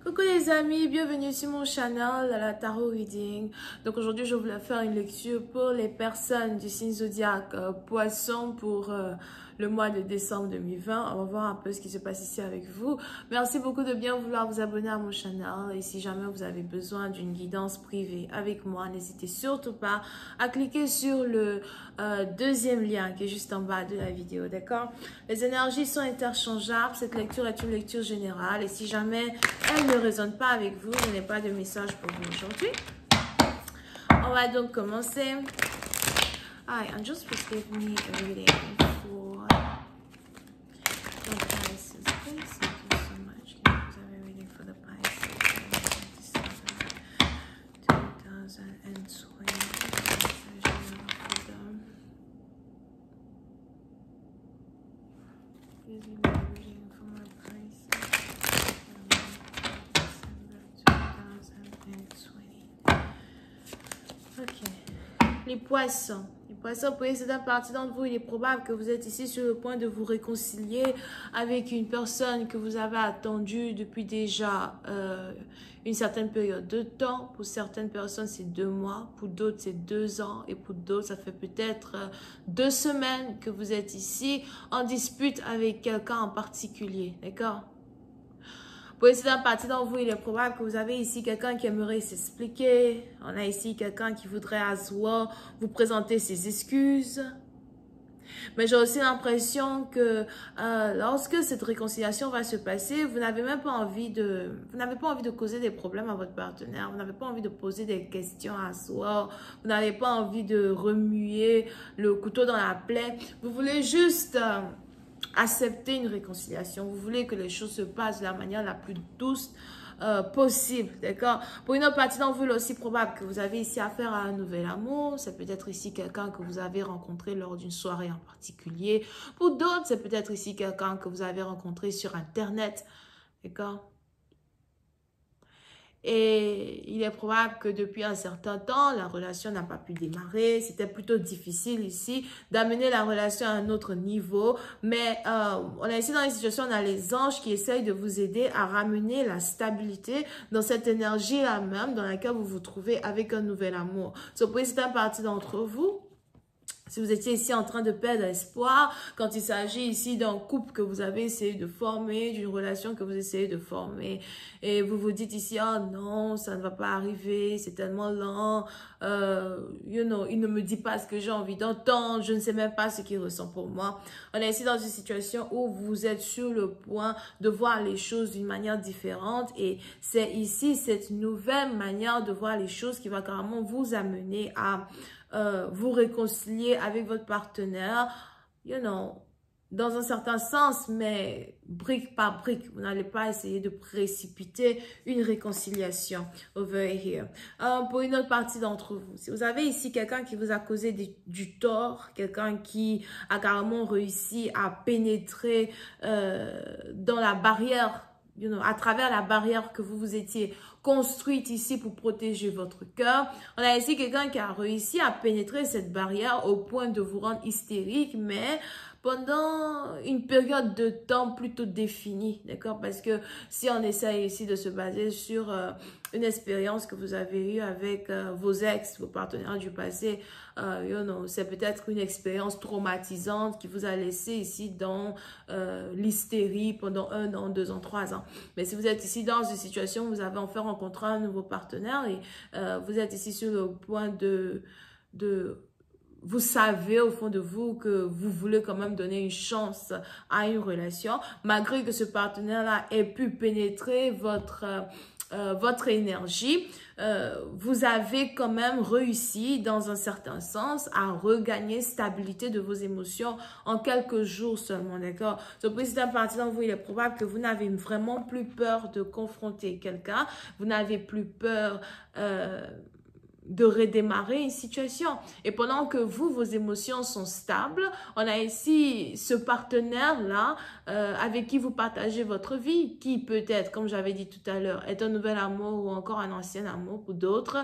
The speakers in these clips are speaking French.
Coucou les amis, bienvenue sur mon channel la Tarot Reading. Donc aujourd'hui je voulais faire une lecture pour les personnes du signe zodiaque Poisson pour le mois de décembre 2020. On va voir un peu ce qui se passe ici avec vous. Merci beaucoup de bien vouloir vous abonner à mon channel. Et si jamais vous avez besoin d'une guidance privée avec moi, n'hésitez surtout pas à cliquer sur le deuxième lien qui est juste en bas de la vidéo, d'accord? Les énergies sont interchangeables. Cette lecture est une lecture générale. Et si jamais elle ne résonne pas avec vous, je n'ai pas de message pour vous aujourd'hui. On va donc commencer. Hi, and just please give me a reading for the Pisces, please. Thank you so much. Can you please have a reading for the Pisces? 2020. Please give me a reading for my Pisces. Ok. Les poissons. Les poissons, pour certaines parties d'entre vous, il est probable que vous êtes ici sur le point de vous réconcilier avec une personne que vous avez attendue depuis déjà une certaine période de temps. Pour certaines personnes, c'est 2 mois. Pour d'autres, c'est 2 ans. Et pour d'autres, ça fait peut-être 2 semaines que vous êtes ici en dispute avec quelqu'un en particulier. D'accord? Pour essayer d'un partie d'entre vous, il est probable que vous avez ici quelqu'un qui aimerait s'expliquer. On a ici quelqu'un qui voudrait à soi vous présenter ses excuses. Mais j'ai aussi l'impression que lorsque cette réconciliation va se passer, vous n'avez même pas envie de, causer des problèmes à votre partenaire. Vous n'avez pas envie de poser des questions à soi. Vous n'avez pas envie de remuer le couteau dans la plaie. Vous voulez juste accepter une réconciliation. Vous voulez que les choses se passent de la manière la plus douce possible, d'accord? Pour une autre partie d'entre vous, il est aussi probable que vous avez ici affaire à un nouvel amour. C'est peut-être ici quelqu'un que vous avez rencontré lors d'une soirée en particulier. Pour d'autres, c'est peut-être ici quelqu'un que vous avez rencontré sur Internet, d'accord? Et il est probable que depuis un certain temps, la relation n'a pas pu démarrer. C'était plutôt difficile ici d'amener la relation à un autre niveau. Mais on a ici dans les situations, on a les anges qui essayent de vous aider à ramener la stabilité dans cette énergie-là même dans laquelle vous vous trouvez avec un nouvel amour. So, pour certaines parties d'entre vous, si vous étiez ici en train de perdre espoir, quand il s'agit ici d'un couple que vous avez essayé de former, d'une relation que vous essayez de former, et vous vous dites ici, oh non, ça ne va pas arriver, c'est tellement lent, il ne me dit pas ce que j'ai envie d'entendre, je ne sais même pas ce qu'il ressent pour moi. On est ici dans une situation où vous êtes sur le point de voir les choses d'une manière différente, et c'est ici cette nouvelle manière de voir les choses qui va carrément vous amener à vous réconcilier avec votre partenaire, dans un certain sens, mais brique par brique. Vous n'allez pas essayer de précipiter une réconciliation over here. Pour une autre partie d'entre vous, si vous avez ici quelqu'un qui vous a causé du tort, quelqu'un qui a carrément réussi à pénétrer dans la barrière, à travers la barrière que vous vous étiez construite ici pour protéger votre cœur. On a ici quelqu'un qui a réussi à pénétrer cette barrière au point de vous rendre hystérique, mais pendant une période de temps plutôt définie, d'accord? Parce que si on essaye ici de se baser sur une expérience que vous avez eue avec vos ex, vos partenaires du passé, c'est peut-être une expérience traumatisante qui vous a laissé ici dans l'hystérie pendant 1 an, 2 ans, 3 ans. Mais si vous êtes ici dans une situation où vous avez enfin rencontré un nouveau partenaire et vous êtes ici sur le point de vous savez au fond de vous que vous voulez quand même donner une chance à une relation, malgré que ce partenaire-là ait pu pénétrer votre énergie, vous avez quand même réussi dans un certain sens à regagner stabilité de vos émotions en quelques jours seulement, d'accord? Donc, pour cette partie d'entre vous, il est probable que vous n'avez vraiment plus peur de confronter quelqu'un, vous n'avez plus peur de redémarrer une situation. Et pendant que vous, vos émotions sont stables, on a ici ce partenaire-là avec qui vous partagez votre vie, qui peut-être, comme j'avais dit tout à l'heure, est un nouvel amour ou encore un ancien amour pour d'autres.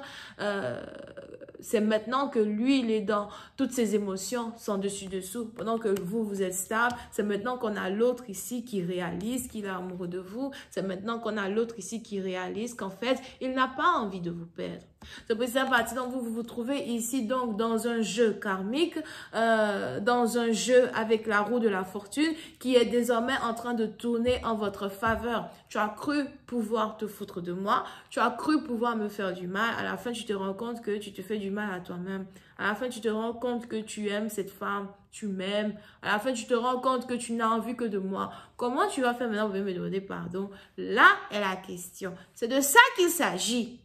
c'est maintenant que lui, il est dans toutes ses émotions, sans dessus-dessous. Pendant que vous, vous êtes stable, c'est maintenant qu'on a l'autre ici qui réalise qu'il est amoureux de vous. C'est maintenant qu'on a l'autre ici qui réalise qu'en fait, il n'a pas envie de vous perdre. C'est pour ça, partie dont vous vous trouvez ici, donc, dans un jeu karmique, dans un jeu avec la roue de la fortune, qui est désormais en train de tourner en votre faveur. Tu as cru pouvoir te foutre de moi, tu as cru pouvoir me faire du mal, à la fin, tu te rends compte que tu te fais du mal à toi-même. À la fin, tu te rends compte que tu aimes cette femme, tu m'aimes. À la fin, tu te rends compte que tu n'as envie que de moi. Comment tu vas faire maintenant pour me demander pardon? Là est la question. C'est de ça qu'il s'agit.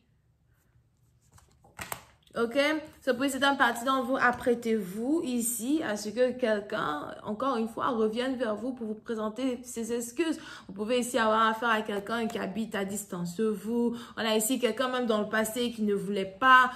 Ok, c'est pour cette partie dont vous apprêtez-vous ici à ce que quelqu'un, encore une fois, revienne vers vous pour vous présenter ses excuses. Vous pouvez ici avoir affaire à quelqu'un qui habite à distance de vous. On a ici quelqu'un même dans le passé qui ne voulait pas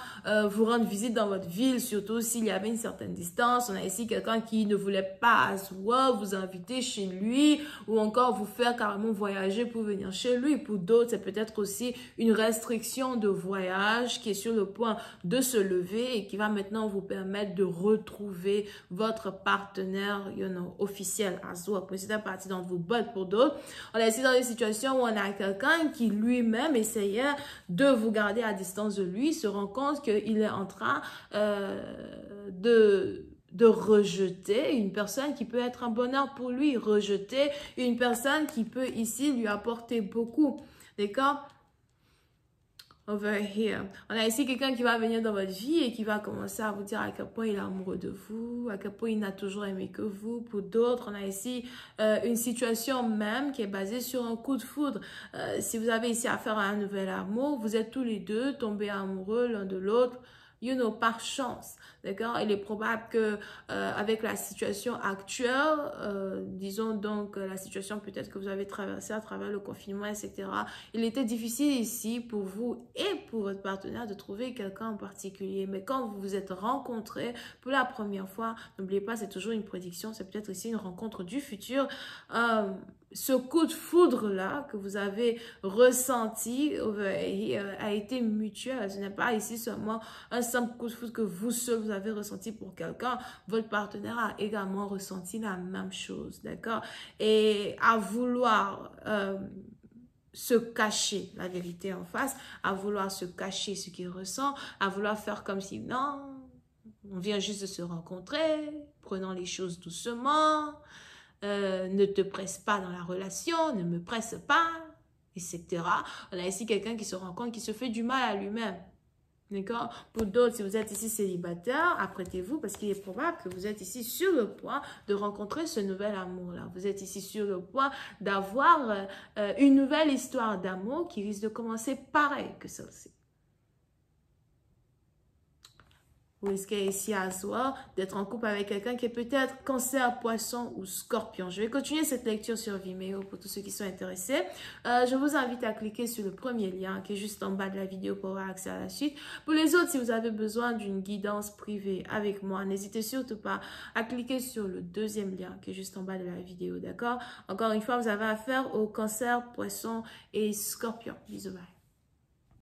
vous rendre visite dans votre ville, surtout s'il y avait une certaine distance. On a ici quelqu'un qui ne voulait pas vous inviter chez lui ou encore vous faire carrément voyager pour venir chez lui. Pour d'autres, c'est peut-être aussi une restriction de voyage qui est sur le point de se lever et qui va maintenant vous permettre de retrouver votre partenaire, officiel à soi. C'est une partie dans vos bottes pour d'autres. On est ici dans des situations où on a quelqu'un qui lui-même essayait de vous garder à distance de lui, se rend compte qu'il est en train de rejeter une personne qui peut être un bonheur pour lui, rejeter une personne qui peut ici lui apporter beaucoup. D'accord? Over here. On a ici quelqu'un qui va venir dans votre vie et qui va commencer à vous dire à quel point il est amoureux de vous, à quel point il n'a toujours aimé que vous. Pour d'autres, on a ici une situation même qui est basée sur un coup de foudre. Si vous avez ici affaire à un nouvel amour, vous êtes tous les deux tombés amoureux l'un de l'autre. Par chance, d'accord? Il est probable que avec la situation actuelle, disons donc la situation peut-être que vous avez traversée à travers le confinement, etc., il était difficile ici pour vous et pour votre partenaire de trouver quelqu'un en particulier. Mais quand vous vous êtes rencontrés pour la première fois, n'oubliez pas, c'est toujours une prédiction, c'est peut-être aussi une rencontre du futur. Ce coup de foudre-là que vous avez ressenti a été mutuel. Ce n'est pas ici seulement un simple coup de foudre que vous seul vous avez ressenti pour quelqu'un. Votre partenaire a également ressenti la même chose, d'accord? Et à vouloir se cacher la vérité en face, à vouloir se cacher ce qu'il ressent, à vouloir faire comme si non, on vient juste de se rencontrer, prenons les choses doucement. Ne te presse pas dans la relation, ne me presse pas, etc. On a ici quelqu'un qui se rend compte, qui se fait du mal à lui-même. D'accord? Pour d'autres, si vous êtes ici célibataire, apprêtez-vous parce qu'il est probable que vous êtes ici sur le point de rencontrer ce nouvel amour-là. Vous êtes ici sur le point d'avoir une nouvelle histoire d'amour qui risque de commencer pareil que celle-ci. Vous risquez ici à soi d'être en couple avec quelqu'un qui est peut-être cancer, poisson ou scorpion. Je vais continuer cette lecture sur Vimeo pour tous ceux qui sont intéressés. Je vous invite à cliquer sur le premier lien qui est juste en bas de la vidéo pour avoir accès à la suite. Pour les autres, si vous avez besoin d'une guidance privée avec moi, n'hésitez surtout pas à cliquer sur le deuxième lien qui est juste en bas de la vidéo, d'accord? Encore une fois, vous avez affaire au cancer, poisson et scorpion. Bisous, bye.